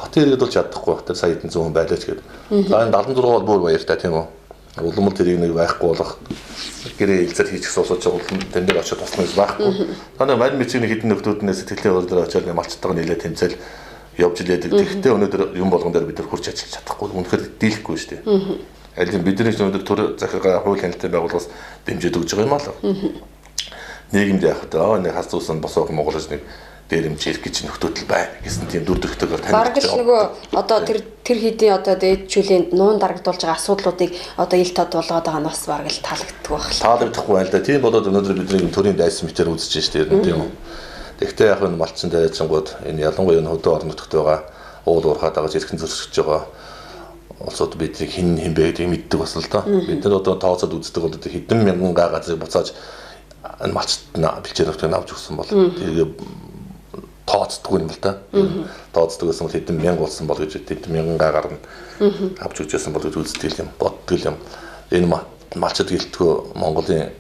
Хотын иргэд бол чадахгүй байх. Тэр сая хэдэн зуун байлаач гээд. За энэ 76 бол бүр баяртай тийм үү. Улам л тэрийг нэг байхгүй болох гэрээ хэлцэл хийчих суусаж байгаа улам тэн дээр очиод туслах юм байхгүй. Танай мань мичийн хэдэн нөхдүүднээс сэтгэлийн өөрөөр очиод нэг малчтайгаа нийлээ тэмцэл явж илээдэг. Тэгэхдээ өнөөдөр юм болгон дээр бид нар хурж ажиллаж чадахгүй. Үнэхээр дийлэхгүй шүү дээ. Аль нь бидний өнөөдөр төр захиргаа хууль хяналтын байгууллагаас дэмжиж өгч байгаа юм аа. Нийгэмд яах вэ? Нэг хас зүүсэн босоог Монголч нэг дээрэмж ирэх гэж нөхдөдөл байна гэсэн тийм дүр төрхтэйгээр таних. Бараг л нөгөө одоо тэр хэдийн одоо дээдчүүлийн нуун дарагдуулж байгаа асуудлуудыг одоо ил тод болгоод байгаа нь бас бараг л таалагддаг байх. Таалагдахгүй байна л да. Тийм болоод өнөөдөр бидний төрийн дайсан мэтэр үзэж штэ тийм үү. Тэгвэл яг энэ малчин дайчингууд энэ ялангуяа энэ хөдөө орон нутагт байгаа уул уурхаад байгаа зэрхэн зөрчиж байгаа улсууд биднийг хин бэ гэдгийг мэддэг бас л доо. Бид нар одоо тооцоод үздэг бол хэдэн мянган га газрыг буцааж энэ малчт бэлчээр нутгийг авч өгсөн бол тэрийг тооцдгүй юм л да. Тооцдог гэсэн бол хэдэн мянга болсон бол гэж хэдэн мянган гагаар нь авч өгчээсэн бол гэж үздэг юм, боддог юм. Энэ малчд гэлтгөө Монголын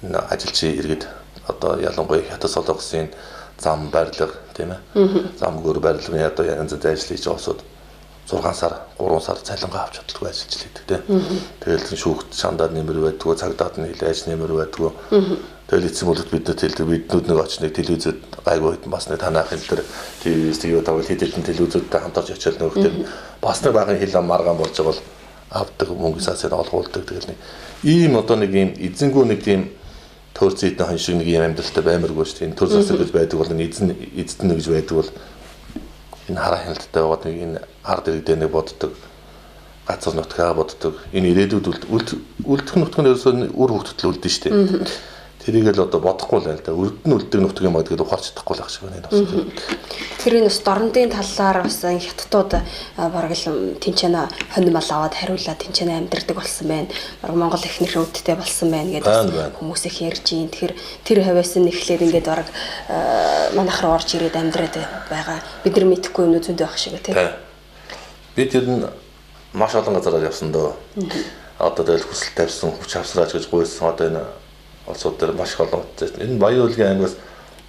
ажилчийн иргэд одоо ялангуяа хятад солонгосын зам барилга тийм ээ. Зам гөр барилгын одоо янз бүрийн ажил хийж олсод 6 сар, 3 сар цалингаа авч чаддаггүй ажиллаж лээдэг тийм. Тэгэл шүүхт шандаад нэмэр байдгүй, цагдаад нь хилээ ажил нэмэр байдгүй. Тэгэл эцсийн бүлэгт биднүүд хэлдэг биднүүд нэг очныг телевизэд гайгүй хэдэн бас нэг танаах энэ төр телевиз юу тавал хэдэн телевизүүдтэй хамтарч очиад нөгөөхдөө бас нэг багын хил маргаан болж байгаа бол авдаг мөнгөсөөс нь олгуулдаг. Тэгэл нэг ийм одоо нэг ийм эзэнгүү нэг тийм төрц эдэн хон шиг нэг юм амьдралтай баймаргүй шүү дээ. Энэ төрц асар гэж байдаг бол энэ эзэдэн гэж байдаг бол энэ хараа хяналттай байгаад нэг энэ ард иргэдээ нэг боддог газар нутгаа боддог энэ ирээдүйд үлдэх нутг нь ерөөсөө үр хөвгтөл үлдэн шүү дээ. Тэрийг л одоо бодохгүй л байна л да. Үрдэн үлдэх нутг юм аа гэдээ ухаарч чадахгүй л ах шиг байна энэ бас. Тэр энэ бас дорнодын талаар бас хятадууд бараг л тэнцэнэ хонимал аваад хариулаад тэнцэнэ амьдэрдэг болсон байна. Бараг Монгол ихнэр өвдтэй болсон байна гэдэг хүмүүс их ярьж ийн. Тэгэхээр тэр хавьяас нь эхлээд ингээд бараг манайх руу орж ирээд амьдраад байгаа. Бид нар мэдэхгүй юм зөндөө байх шиг тийм. Би тэр нь маш олон газараар явсан дөө. Одоо тэгэл хүсэл тавьсан хүч авсраач гэж гуйсан одоо энэ улсууд дээр маш их олон утсан. Энэ Баян Улгийн аймагаас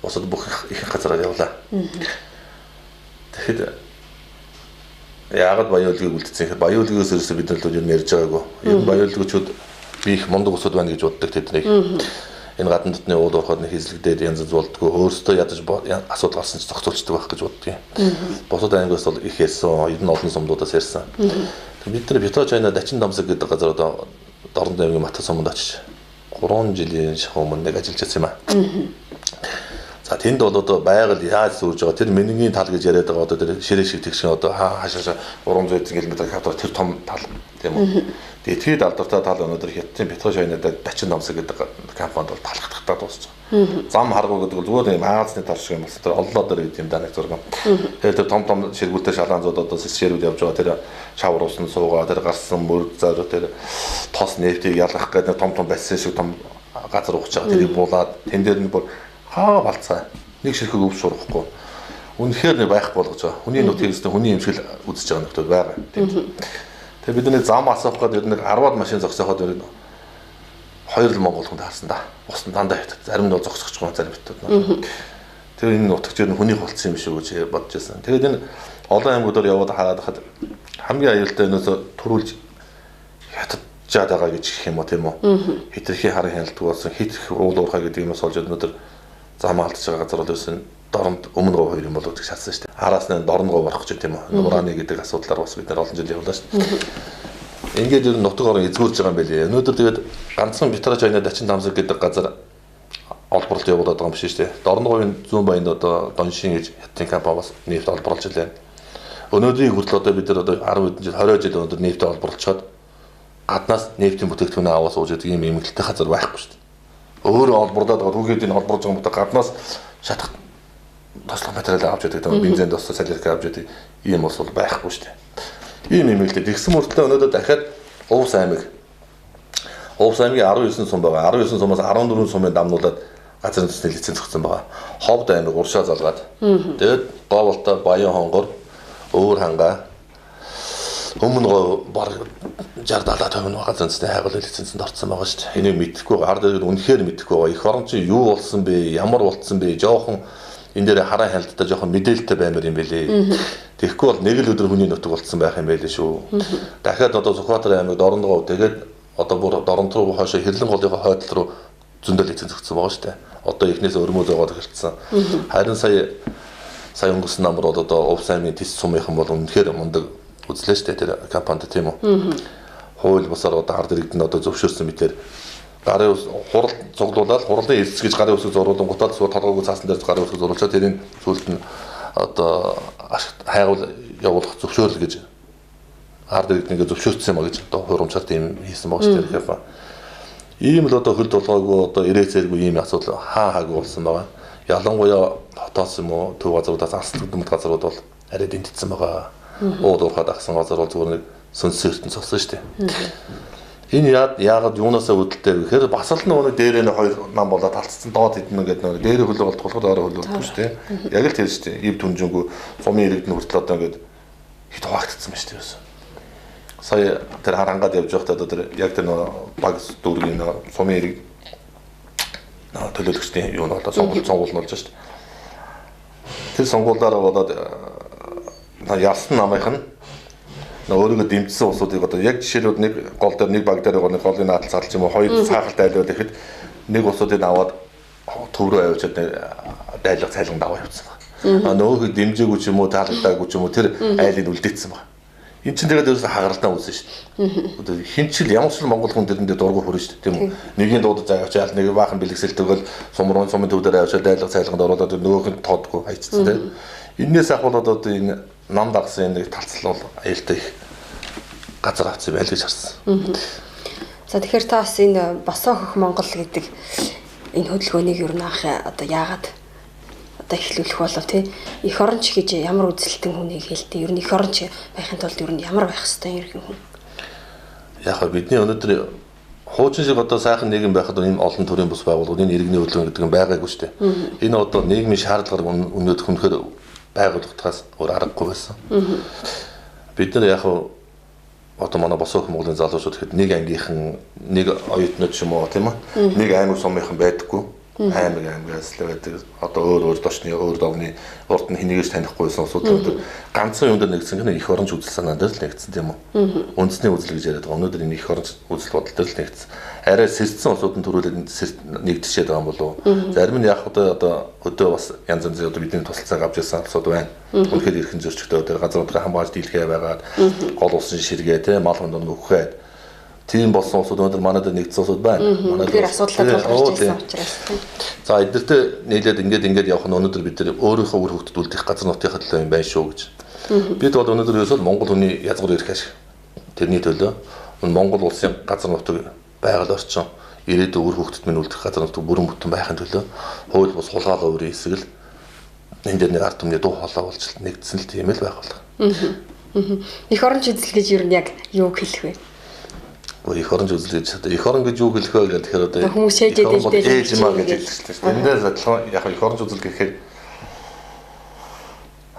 босод бүх их газараар явлаа. Тэгэхэд яагаад Баян Улгийг үлдсэн гэхээр Баян Улгиос ерөөсөө бид нар л юу ярьж байгаагүй. Энэ Баян Улгичуд би их мундаг усуд байна гэж боддог тэднийг. Энэ гадны дотны уул уурхад нэг хэзлэгдээд янз бүр болдгоо өөрөөсөө ядаж асуудал гарсан ч зохицуулцдаг байх гэж боддгийг. Босод аймагаас бол их ярьсан, ер нь олон сумдуудаас ярьсан. Бид нар Биточайна Дачин Дамсаг гэдэг газар одоо Дорнод аймгийн Матас суманд очиж 3 жилийн шахуу өмнө нэг ажиллаж байсан юм аа. За тэнд бол одоо байгаль яаж сүрж байгаа тэр менингийн тал гэж яриад байгаа одоо тэр ширээ шиг тэгшин одоо хаашаа 300 км хавтар тэр том тал тийм үү. Тэгээд тэр алдартай тал өнөөдөр Хятадын Биточайнад Дачин Дамсаг гэдэг компанид бол талхтахтаа дууссан. Зам харгуу гэдэг бол зүгээр юм Азны тал шиг юм байна. Тэр оллоо дээр гэдэг юм даа нэг зураг. Тэгээд тэр том ширгүүртэй шалаанзууд одоо ширүүд явж байгаа тэр шавар усан суугаа тэр гарсан мөр зойроо тэр тос нефтийг ялгах гэдэг том бассейн шиг том газар ухаж байгаа тэрийг буулаад тэн дээр нь бүр хаа балцаа нэг ширхэг өвс сурахгүй үнэхээр нэг байх болгож байгаа. Хүний нутгийг өстө хүний имшил үзэж байгаа нөхдөд байгаа. Тэгээ бид нэг зам асуух гэдэг нэг 10-аад машин зогсооход нэг 2 л Монгол хүн таарсан да. Бус нь дандаа хятад. Зарим нь зогсохч байгаа, зарим хятад. Тэгээ энэ нутагч нь хүний болцсон юм шүү гэж бодож байсан. Тэгээд энэ олон аймагуудаар яваад хараад хахад хамгийн аюултай нөөс төрүүлж хятадчаад байгаа гэж гэх юм уу тийм үү? Хитрхи харын хяналтгүй болсон хитрх уул уурхай гэдэг юмс олж өнөөдөр зам алдж байгаа газар бол байсан дорнд өмнө гоо 2 юм болоо гэж шатсан шүү дээ. Араас нь дорн гоо барах гэж тийм үү? Нурааны гэдэг асуудлаар бас бид нар олон жил явлаа шүү дээ. Ингээд ер нь нутаг орон эзгүүрж байгаа юм байлээ. Өнөөдөр тэгээд ганцхан Битара Чайна Дачин Тамсаг гэдэг газар олборлолт явуулаад байгаа юм биш үү? Дорноговын зүүн баянд одоо Доншин гэж хятадын компани бас нефт олборлож илээ. Өнөөдрийг хүртэл одоо бид нар одоо 10 жил 20 жил өнөөдөр нефт олборлчоод гаднаас нефтийн бүтээгдэхүүнээ аваад сууж байгаа юм эмгэлтэй газар байхгүй шүү дээ. Өөрөө олборлоод байгаа түүхэд энэ олборлож байгаа хүмүүс гаднаас шатах тослох материал авч яадаг, бензин тосол салирк авч яадаг ийм бас бол байхгүй шүү дээ. Ийм эмгэлтэй тэгсэн мөртлөө өнөөдөр дахиад Увс аймгийн 19 сум байгаа. 19 сумаас 14 сумын дамнуулаад газрын төсний лиценз өгсөн байгаа. Ховд аймаг уршаа залгаад. Тэгээд Говолтой, Баян хонгор, Өвөр хангаа өмнө гоо баг 60-70% газрын төсний хайгуул лицензэнд орсон байгаа шүү дээ. Энийг мэдэхгүй байгаа. Хар дээр үнэхээр мэдэхгүй байгаа. Эх орон чинь юу болсон бэ? Ямар болцсон бэ? Жохон энэ дээр хараа хяналттай жоохон мэдээлэлтэй баймар юм байлээ. Тэгэхгүй бол нэг л өдөр хүний нутаг болцсон байх юм байлээ шүү. Дахиад одоо Сүхбаатар аймаг Дорногов тэгээд одоо бүр Дорнот руу хойшоо Хэрлэн голынхоо хойдол руу зөндөл лиценз өгсөн байгаа шүү дээ. Одоо эхнээс өрмөө зөөгөөд эхэлсэн. Харин сая өнгөрсөн намар бол одоо Увс аймгийн тис сумынхан бол үнэхээр мундаг үзлээ шүү дээ тэр компанид тийм үү. Хууль бусаар одоо ард иргэдэнд одоо зөвшөөрсөн мэтээр гарын ус хурал цуглуулаад хурлын эсс гэж гарын усыг зурулан гутаад суу толгойг цаасан дээр гарын усыг зурулчаад тэрийн сүүлд нь одоо хайгуул явуулах зөвшөөрөл гэж ард иргэднийг зөвшөөрсөн юм а гэж одоо хуримчаар тийм хийсэн байгаа шүү дээ компани. Ийм л одоо хөл толгойгүй одоо ирээ зэргүй ийм асуудал хаагүй болсон байгаа. Ялангуяа хотоос юм уу төв газруудаас алслагдмал газрууд бол арай дэмтсэн байгаа. Ууд уурхад агсан газар бол зүгээр нэг сүнс ертөнц болсон шүү дээ. Энэ яагаад юунаасаа үүдэлтэй вэ гэхээр бас л нөгөө дээрээ нэг 2 нам болоод талцсан доод хэдэн ингээд нөгөө дээрээ хөлөө болт болохоор орой хөлөөхгүй шүү дээ. Яг л тэр шүү дээ. Ив түнжэнгүү сумын иргэдэн хүртэл одоо ингээд хит хуваагдсан байна шүү дээ. Сая тэр харангаад явж байхдаа одоо тэр яг тэр нөгөө баг дүүргийн сумын иргэд төлөөлөгчдийн юу нь болоо сонгуул нь болж шүү дээ. Тэр сонгуулаараа болоод ялсан намынх нь өөрийгөө дэмжсэн улсуудыг одоо яг жишээлбэл нэг гол дээр нэг баг дээр нэг голын наадал цаалж юм уу хоёр цаахалт айлвал ихэд нэг улсуудыг аваад төв рүү авчиад дайлах цайлганд аваа явуулсан байна. Нөгөөг дэмжээгүй ч юм уу таалагдаагүй ч юм уу тэр айлыг үлдээсэн байна. Энд чинь тэгээд ерөөсө хагаралтаа үүсэн шүү дээ. Хинчил ямар ч Монгол хүн дэрэндээ дургу хүрнэ шүү дээ тийм үү. Нэгийн дуудаж авчаал нэг баахан бэлгэсэлтэйгэл сумрын сумын төв дээр авчиад дайлах цайлганд оруулаад нөгөөх нь тоодгүй хайцсан тийм. Энээс ахуулаад одоо энэ нам дагсан нэг талцлал аюултай их газар авсан байл гэж харсан. За тэгэхээр та бас энэ босоо хөх Монгол гэдэг энэ хөдөлгөөнийг юу наах одоо яагаад одоо эхлүүлэх болов тий эх оронч гэж ямар үзэлтэн хүнийг хэлдэг ер нь эх оронч байхын тулд ер нь ямар байх хэвээр иргэн хүн. Яг хөө бидний өнөөдөр хуучин шиг одоо сайхан нийгэм байхад ийм олон төрлийн бус байгууллагууд энэ иргэний хөдөлгөөн гэдэг нь байгаагүй шүү дээ. Энэ одоо нийгмийн шаардлагаар өнөөдөр хүнхээр байгууллагатаас өөр аргагүй байсан. Бид нар яг одоо манай босоо хөх Монголын залуучууд гэхэд нэг ангийнхан нэг оюутнууд ч юм уу тийм үү нэг аймаг сумынхан байдаггүй. Аймагаас л байдаг. Одоо өөр дошны өөр довны урд нь хэнийгээс танихгүйсэн усууд ганцхан юм дээр нэгдсэн гэнэ эх оронч үзэл санаа дээр л нэгдсэн тийм үү. Үндэсний үзэл гэж яриад байгаа. Өнөөдөр энэ эх оронч үзэл бодол дээр л нэгдсэн. Арай сэрдсэн усууд нь төрүүлээд нэгдэшээд байгаа юм болов уу? Зарим нь яг одоо өдөө бас янз янзын одоо бидний тусалцааг авч ирсэн усууд байна. Үнэхээр эрхэн зөрчигтэй өдөр газруудыг хамгаалж дийлхээ байгаад гол усан ширгээ тийм мал хондон өгөхээд тийм болсон усууд өнөөдөр манайд нэгдсэн усууд байна. Манайд тэр асуудлаа тулгарч ирсэн учраас. За эдгээртээ нийлээд ингээд явах нь өнөөдөр бид нар өөрийнхөө үр хөвгөд үлдэх газар нутгийн төлөө юм байна шүү гэж. Бид бол өнөөдөр ерөөсөө Монгол хүний язгуур ирэх ашиг. Тэрний төлөө Монгол улсын газар нутаг байгаль орчин ирээдүйн үр хөвгөд минь үлдэх газар нутаг бүрэн бүтэн байхын төлөө хууль бус хулгайлал өөрийн хэсэг л энэ дээр нэг ард түмний дуу хоолой болж нэгдсэн л тийм л байгуулга. Эх оронч үзэл гэж ер нь яг юу хэлэх вэ? Эх оронч үзэл гэж эх орон гэж юу хэлэх вэ гэхээр одоо хүмүүс шийдээд ээж маа гэж хэлдэг шүү дээ. Эндээс адилхан яг эх оронч үзэл гэхээр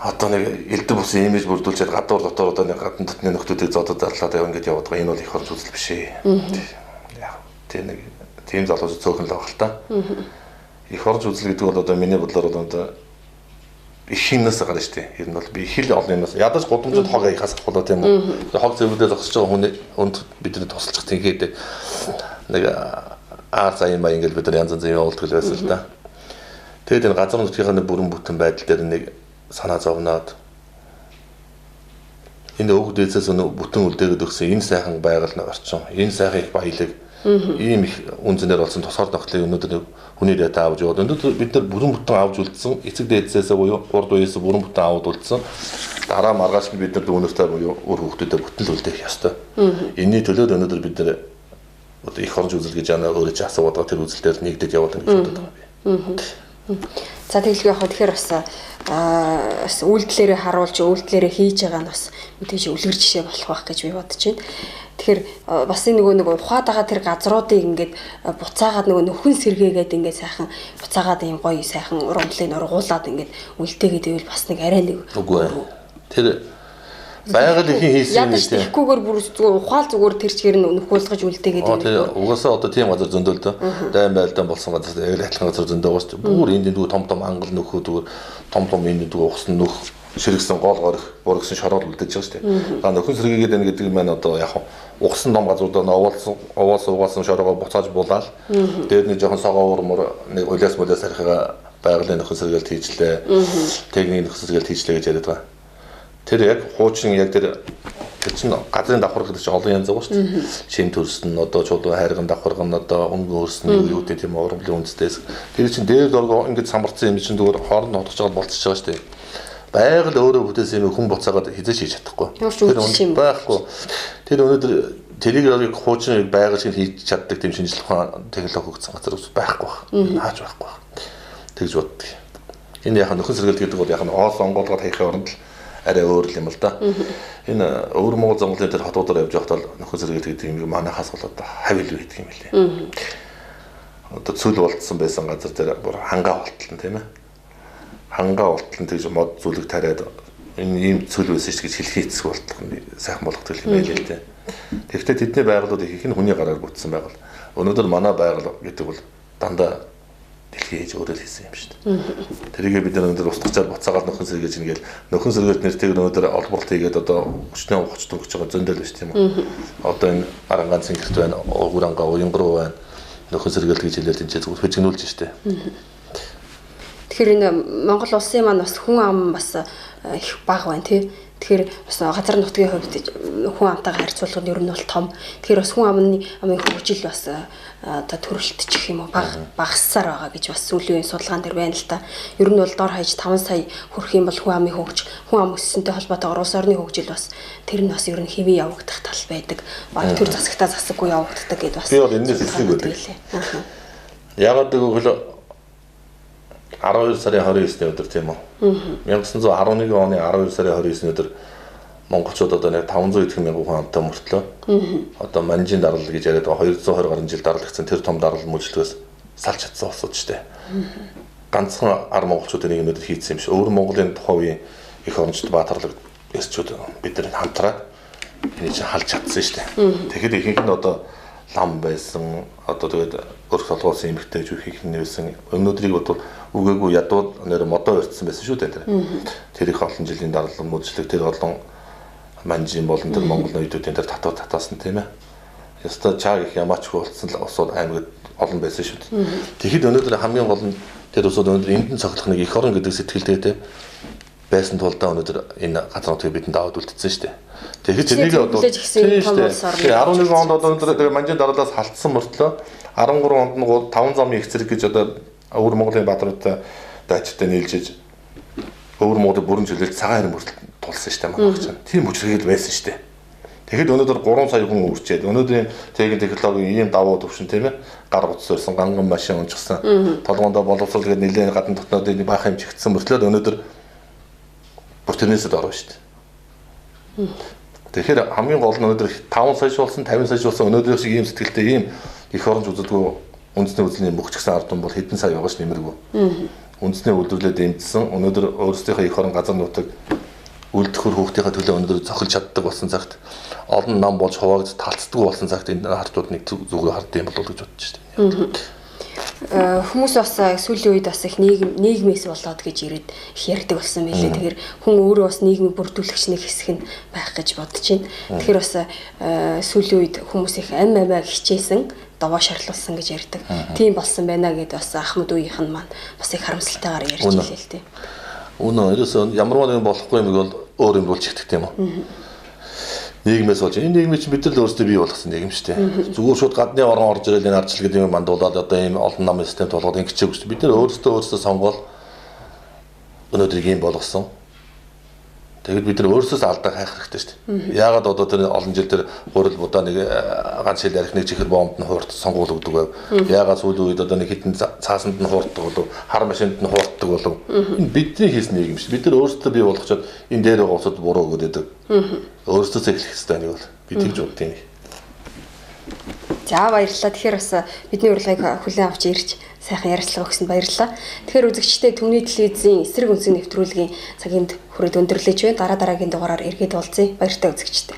одоо нэг элдв бусын имиж бүрдүүлчихэд гадуур дотор одоо нэг гадна дотны нөхдүүдийг зодод зарлаад яваа ингэж яваад байгаа. Энэ бол их орж үзэл биш ээ. Яг тийм нэг тийм залуучууд цөөхөн л байгаа л та. Их орж үзэл гэдэг бол одоо миний бодлоор бол одоо их хинээс гарна шүү дээ. Ер нь бол би их л олон юмнаас ядаж гудамжид хог ихаас ахвал тийм үү. Хог зэврүүдээ зогсож байгаа хүний өнд бидний тусалчих тийгээд нэг заа юм ингээл бид нар янз янзын явуулдаг л байсан л да. Тэгээд энэ газар нутгийн бүрэн бүтэн байдал дээр нэг санаа зовноод энэ өвөг дээсээс бүтэн үлдээгээд өгсөн энэ сайхан байгаль орчин, энэ сайхан их баялаг ийм их үнцнээр болсон тусгаар нөхцөлийг өнөөдөр хүний дэд авч яваад өнөөдөр бид нар бүрэн бүтэн авч үлдсэн эцэг дээдсээс буюу урд үеэс бүрэн бүтэн аваад үлдсэн дараа маргааш бид нар дүүнэртэй буюу өөр хүүхдүүдэд бүтэн л үлдээх ёстой. Энийний төлөө өнөөдөр бид нар одоо их оронж үзэл гэж яана өөрөө ч асууад байгаа тэр үзэл дээр нэгдэж яваад байгаа гэж бодод байгаа би. За тэгэлгүй яг тэгэхээр бас үйлдэлээрээ харуулж үйлдэлээрээ хийж байгаа нь бас мэдээж үлгэр жишээ болох байх гэж би бодож байна. Тэгэхээр бас энэ нөгөө ухаад байгаа тэр газруудыг ингээд буцаагаад нөгөө нөхөн сэргээгээд ингээд сайхан буцаагаад юм гоё сайхан урамлыг ургуулад ингээд үлдээгээд ивэл бас нэг арай нэг үгүй тэр байгаль ихийн хийсэн юм тийм. Тэгэхгүйгээр бүр зүгээр ухаал зүгээр тэр чигээр нь нөхөөлгөж үлдээгээд ивэл. Тэр угаасаа одоо тийм газар зөндөл дөө. Дайм байлдаан болсон газар яг адилхан газар зөндөө байгаа шүү. Бүр энд дүү том ангал нөхөө зүгээр том энд дүү ухсан нөх ширгсэн гол горих бургсан шороор үлдээж байгаа шүү. За нөхөн сэргээгээд байна гэдэг нь маань одоо яг ухсан том газруудаа угаасан шороогоо буцааж булаад дээр нэг жоохон согоо урмөр нэг улаас арихгаа байгалийн нөхөн сэргээлт хийжлээ. Техникийн нөхөн сэргээлт хийжлээ гэж яриад байгаа. Тэр яг хуучин яг тэр чинь газрын давхар гэдэг чинь олон янз байгаа шүү дээ. Шим төрсөн одоо чулуу хайрган давхарга нь одоо өнгө өөрсөн юу гэдэг тийм урамлын үндэстээс. Тэр чинь дээр дөргөө ингэж самарсан юм чинь зүгээр хооронд нотгож байгаа болчихж байгаа шүү дээ. Байгаль өөрөө бүтээсэн юм хүн буцаагаад хизээч хийж чадахгүй. Тэр байхгүй. Тэр өнөөдөр тэрийг хуучин байгаль шиг хийж чаддаг тийм шинжилгээ ухаан технологи хөгжсөн газар байхгүй байна. Хааж байхгүй байна. Тэгж боддог. Энэ яг нөхөн сэргэлт гэдэг бол яг оос онгоолгоод хийхээ оронд л арай өөр юм л да. Энэ өвөр Монгол зонголын тэр хотуудаар явж байхдаа нөхөн сэргэлт гэдэг юм манайхаас болоод хавил байдаг юм лээ. Одоо цүл болцсон байсан газар дээр бүр хангаа болтлон тийм ээ. Хангаа болтлон тэгж мод зүлэг тариад энэ ийм цүл байсан ч гэж хэлхий эцэг болтлох нь сайхан болгох юм байл л дээ. Тэгэхдээ тэдний байгууллагууд их нь хүний гараар бүтсэн байгаль. Өнөөдөр манай байгууллага гэдэг бол дандаа дэлхий ээж өөрөө хийсэн юм шүү дээ. Тэрийгээ бид нар өнөөдөр устгачаар буцаагаад нөхөн сэргээж ингээл нөхөн сэргээлт нэртэйг өнөөдөр олборлт хийгээд одоо 30 30 дөнгөж байгаа зөндөл биш тийм үү. Одоо энэ арангаан цэнгэрт байна, уурангаа уянгруу байна. Нөхөн сэргээлт гэж хэлээд энэ зүгээр хөжигнүүлж штэ. Тэгэхээр энэ Монгол улсын маань бас хүн ам бас их бага байна тий. Тэгэхээр бас газар нутгийн хувьд хүн амтайгаар харьцуулахад ер нь бол том. Тэгэхээр бас хүн амын хөгжил бас одоо төрөлтчих юм уу багассаар байгаа гэж бас сүүлийн үеийн судалгаан дээр байна л та. Ер нь бол дор хаяж 5 сая хүрэх юм бол хүн амын хүн ам өссөнтэй холбоотойгоор улс орны хөгжил бас тэр нь бас ер нь хэвээ явагдах тал байдаг. Баг төр засагтаа засаггүй явагддаг гэдээ бас. Би бол энэс хэлсэн байдаг. Яагаад гэвэл 12 сарын 29-ний өдөр тийм үү. 1911 оны 12 сарын 29-ний өдөр монголчууд одоо нэг 500 идэх мянган хүн амтай мөртлөө. Одоо манжийн дарал гэж яриад байгаа 220 гаруй жил даралгдсан тэр том дарал мөчлөгөөс салж чадсан улсууд шүү дээ. Ганцхан ар монголчуудын нэг өнөдөр хийцсэн юм шиг. Өвөр Монголын тухайн үеийн их орончд баатарлаг эрчүүд бид нар хамтраад энийг халж чадсан шүү дээ. Тэгэхээр ихэнх нь одоо лам байсан одоо тэгээд өрх толгоос эмхтэй жүхих нээсэн өнөөдрийг бодвол үгээгүй ядууд нэр модоо өртсөн байсан шүү дээ. Тэр их олон жилийн дараалал мөчлөг тэр олон манжин болон тэр Монгол ноёдуудын тэр татаасан тийм ээ. Яста чаг их ямаач болсон улсууд аймагт олон байсан шүү дээ. Тэгэхэд өнөөдөр хамгийн гол нь тэр улсууд өнөөдөр эндэн цоглох нэг их орон гэдэг сэтгэлтэй тийм байсан тулдаа өнөөдөр энэ газар нутгийг бидэнд аваад үлдсэн шүү дээ. Тэгэхээр тэрийг одоо 11 онд одоо өнөөдөр манжин дараалаас халтсан мөртлөө 13 онд нь 5 замын их зэрэг гэж одоо өвөр Монголын баатаруудтай дайчтай нийлжиж өвөр Монголыг бүрэн чөлөөлж цагаан хэрэг мөртөл тулсан шүү дээ манайх чинь. Тийм хүчрхийл байсан шүү дээ. Тэгэхэд өнөөдөр 3 сая хүн үрчээд өнөөдрийн технологийн ийм давуу төвшин тийм ээ гар утас өрсөн ганган машин унжсан толгоондоо боловсрол гэдэг нэлээд гадна дотнод баах юм чигдсэн мөртлөө өнөөдөр бүр тэрнээсээ орно шүү дээ. Тэгэхээр хамгийн гол нь өнөөдөр 5 сая болсон 50 сая болсон өнөөдрийн шиг ийм сэтгэлтэй ийм их оронж үзэлгүй үндэсний үзлийн мөхчгсөн ард түмэн бол хэдэн сая байгаа ш нэмэргүй. үндэсний үйлдвэрлэлд дэмжсэн өнөөдөр өөрсдийнхөө эх орон газар нутаг үйлдвэр хүүхдийнхээ төлөө өнөөдөр цохилж чаддаг болсон цагт олон нам болж хуваагдж талцдаг болсон цагт энэ хартууд нэг зүгээр хардсан юм болов уу гэж бодож байна. Хүмүүс бас сүүлийн үед бас их нийгмээс болоод гэж ирээд их ярьдаг болсон байлээ. Тэгэхээр хүн өөрөө бас нийгмийн бүрдүүлэгч нэг хэсэг нь байх гэж бодож байна. Тэгэхээр бас сүүлийн үед хүмүүс их амиа хичээсэн довоо шарлуулсан гэж ярьдаг. Тийм болсон байна гэдээ бас Ахмад үеийнх нь маань бас их харамсалтайгаар ярьж илээ л дээ. Үнэ ерөөсөө ямар нэгэн болохгүй юм бол өөр юм болж ихтэй юм уу? Нийгмээс болж энэ нийгмийн чинь бид нар л өөрсдөө бий болгосон нийгэм шүү дээ. Зүгээр шууд гадны орон орж ирэл энэ ардчил гэдэг юм мандуулаад одоо ийм олон намын системд болгоод ингэж чиг шүү дээ. Бид нар өөрсдөө сонгоод өнөөдөр ийм болгосон. Тэгэд бид нар өөрсдөөс алдаа хайх хэрэгтэй шүү дээ. Яагаад одоо тэр олон жил тэр хурал будаа нэг ганц хил ярих нэг чихэр бомбд нь хуурд сонгуул өгдөг байв. Яагаад сүүлийн үед одоо нэг хитэн цаасанд нь хуурддаг болов, хар машинд нь хуурддаг болов. Энэ бидний хийсэн нийгэм шүү. Бид нар өөрсдөө бий болгочоод энэ дээр байгаа усад буруу өгөөдөг. Өөрсдөөс эхлэх хэрэгтэй нэг бол би тэгж боддیں۔ За баярлалаа. Тэгэхээр бас бидний урилгыг хүлээн авч ирж сайхан ярилцлага өгсөнд баярлалаа. Тэгэхээр үзэгчдээ Төмний телевизийн эсрэг үндэсний нэвтрүүлгийн цагийн хүрээд өндөрлөж байна. Дараагийн дугаараар эргээд уулзъя. Баяртай үзэгчдээ.